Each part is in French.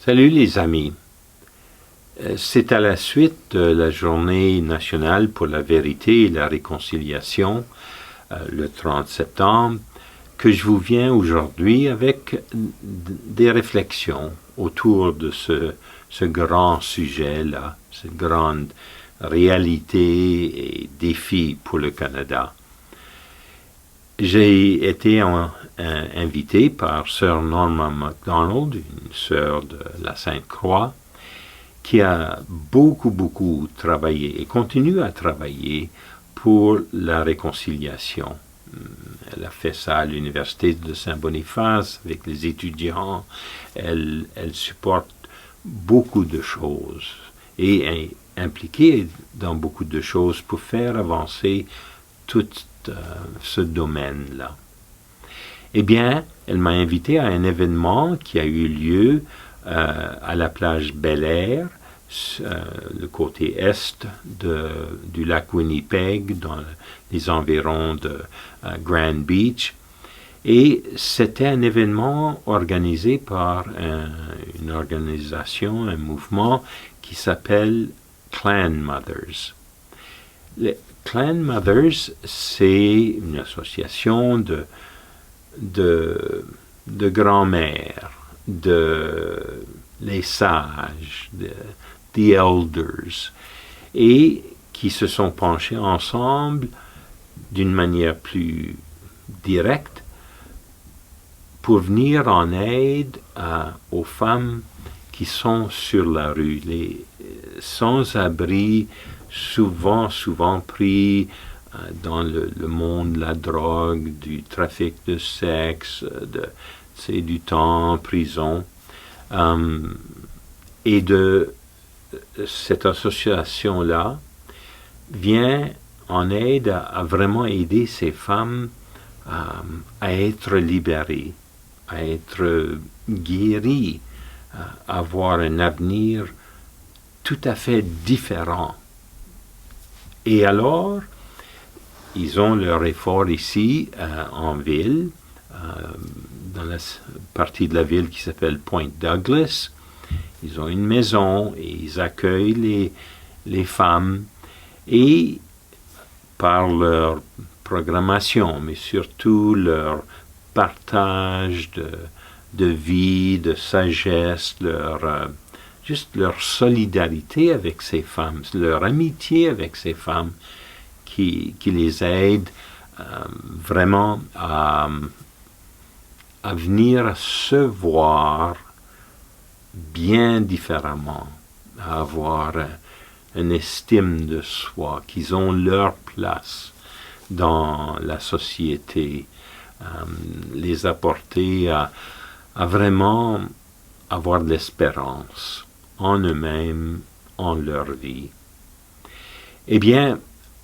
Salut les amis. C'est à la suite de la journée nationale pour la vérité et la réconciliation, le 30 septembre, que je vous viens aujourd'hui avec des réflexions autour de ce grand sujet-là, cette grande réalité et défi pour le Canada. J'ai été invité par Sœur Norma MacDonald, une sœur de la Sainte-Croix, qui a beaucoup travaillé et continue à travailler pour la réconciliation. Elle a fait ça à l'Université de Saint-Boniface avec les étudiants. Elle supporte beaucoup de choses et est impliquée dans beaucoup de choses pour faire avancer tout ce domaine-là. Eh bien, elle m'a invité à un événement qui a eu lieu à la plage Bel-Air, le côté est du lac Winnipeg, dans les environs de Grand Beach. Et c'était un événement organisé par une organisation, un mouvement qui s'appelle Clan Mothers. Les Clan Mothers, c'est une association de grand-mères, les sages, the elders, et qui se sont penchés ensemble d'une manière plus directe pour venir en aide aux femmes qui sont sur la rue, les sans-abri, souvent pris dans le monde de la drogue, du trafic de sexe, du temps en prison. Et de cette association-là vient en aide à vraiment aider ces femmes à être libérées, à être guéries, à avoir un avenir tout à fait différent. Et alors, ils ont leur effort ici, en ville, dans la partie de la ville qui s'appelle Point Douglas. Ils ont une maison et ils accueillent les femmes et par leur programmation, mais surtout leur partage de vie, de sagesse, juste leur solidarité avec ces femmes, leur amitié avec ces femmes qui les aident vraiment à venir se voir bien différemment, à avoir une estime de soi, qu'ils ont leur place dans la société, les apporter à vraiment avoir de l'espérance en eux-mêmes, en leur vie. Eh bien,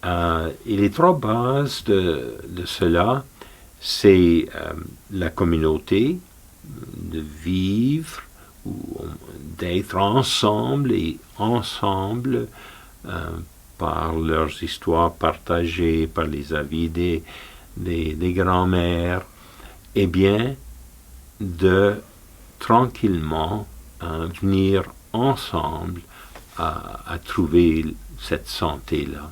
et les trois bases de cela, c'est la communauté, de vivre, ou d'être ensemble et ensemble par leurs histoires partagées, par les avis des grands-mères, eh bien, de tranquillement venir ensemble à trouver cette santé-là.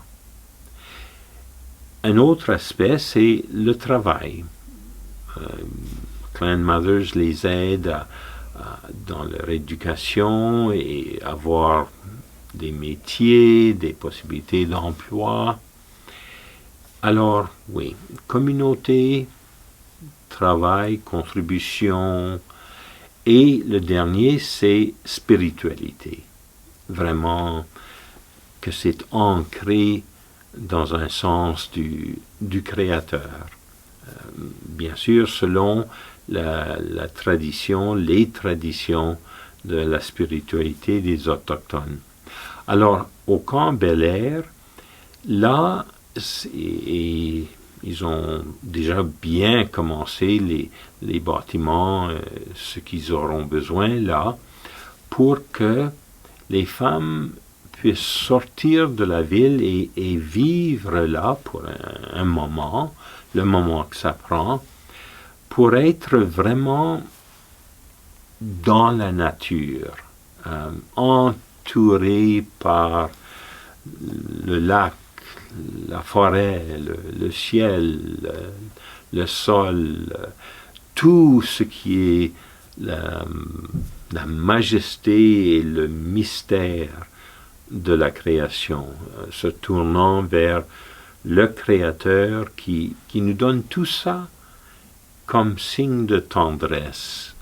Un autre aspect, c'est le travail. Clan Mothers les aide dans leur éducation et avoir des métiers, des possibilités d'emploi. Alors, oui, communauté, travail, contribution, et le dernier, c'est spiritualité. Vraiment que c'est ancré dans un sens du Créateur. Bien sûr, selon la tradition, les traditions de la spiritualité des Autochtones. Alors, au camp Bel-Air, là, ils ont déjà bien commencé les bâtiments, ce qu'ils auront besoin là, pour que les femmes puissent sortir de la ville et vivre là pour un moment, le moment que ça prend, pour être vraiment dans la nature, entourés par le lac, la forêt, le ciel, le sol, tout ce qui est la majesté et le mystère de la création, se tournant vers le Créateur qui nous donne tout ça comme signe de tendresse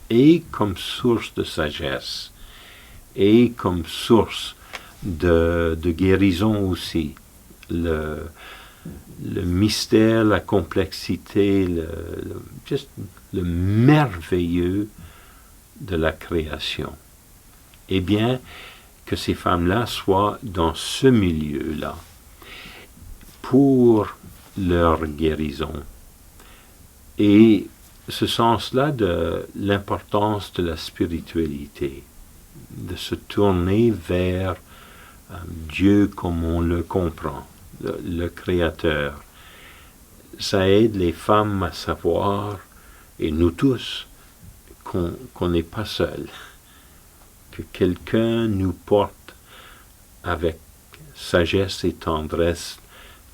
et comme source de sagesse et comme source de guérison aussi. Le mystère, la complexité, le merveilleux de la création. Eh bien, que ces femmes-là soient dans ce milieu-là pour leur guérison. Et ce sens-là de l'importance de la spiritualité, de se tourner vers Dieu comme on le comprend, le Créateur. Ça aide les femmes à savoir, et nous tous, qu'on n'est pas seul, que quelqu'un nous porte avec sagesse et tendresse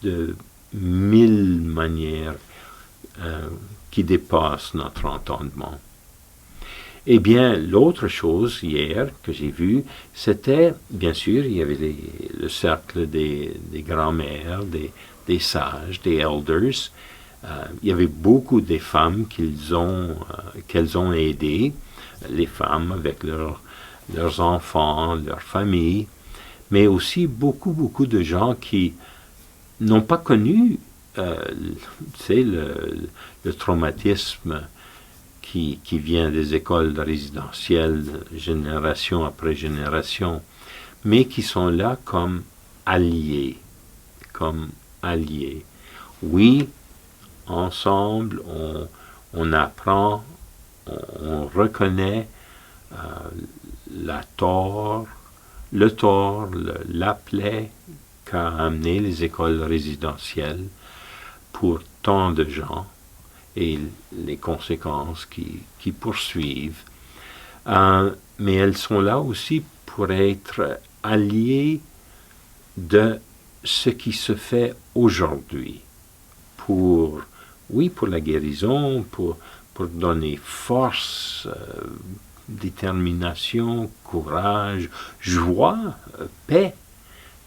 de 1000 manières qui dépassent notre entendement. Eh bien, l'autre chose hier que j'ai vue, c'était, bien sûr, il y avait le cercle des grands-mères, des sages, des elders. Il y avait beaucoup de femmes qu'elles ont aidées, les femmes avec leurs enfants, leurs familles, mais aussi beaucoup de gens qui n'ont pas connu le traumatisme qui vient des écoles résidentielles, génération après génération, mais qui sont là comme alliés. Oui, ensemble, on apprend, on reconnaît la plaie qu'a amené les écoles résidentielles pour tant de gens et les conséquences qui poursuivent. Mais elles sont là aussi pour être alliées de ce qui se fait aujourd'hui, pour la guérison, pour donner force, détermination, courage, joie, paix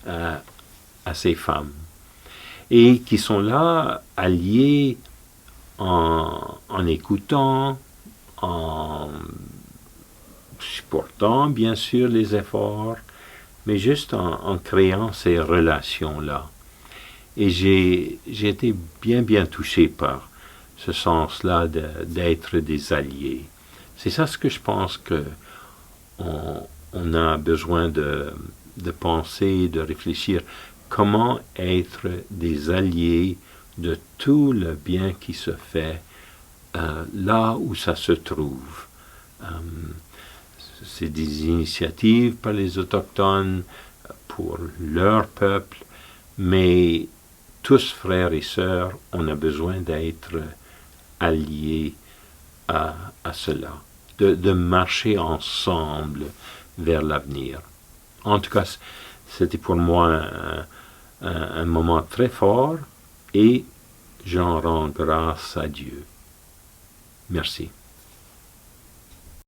à ces femmes, et qui sont là alliées en écoutant, en supportant bien sûr les efforts, mais juste en créant ces relations-là. Et j'ai été bien touché par ce sens-là d'être des alliés. C'est ça ce que je pense que on a besoin de penser, de réfléchir. Comment être des alliés de tout le bien qui se fait là où ça se trouve. C'est des initiatives par les Autochtones pour leur peuple, mais tous, frères et sœurs, on a besoin d'être alliés à cela, de marcher ensemble vers l'avenir. En tout cas, c'était pour moi un moment très fort et j'en rends grâce à Dieu. Merci.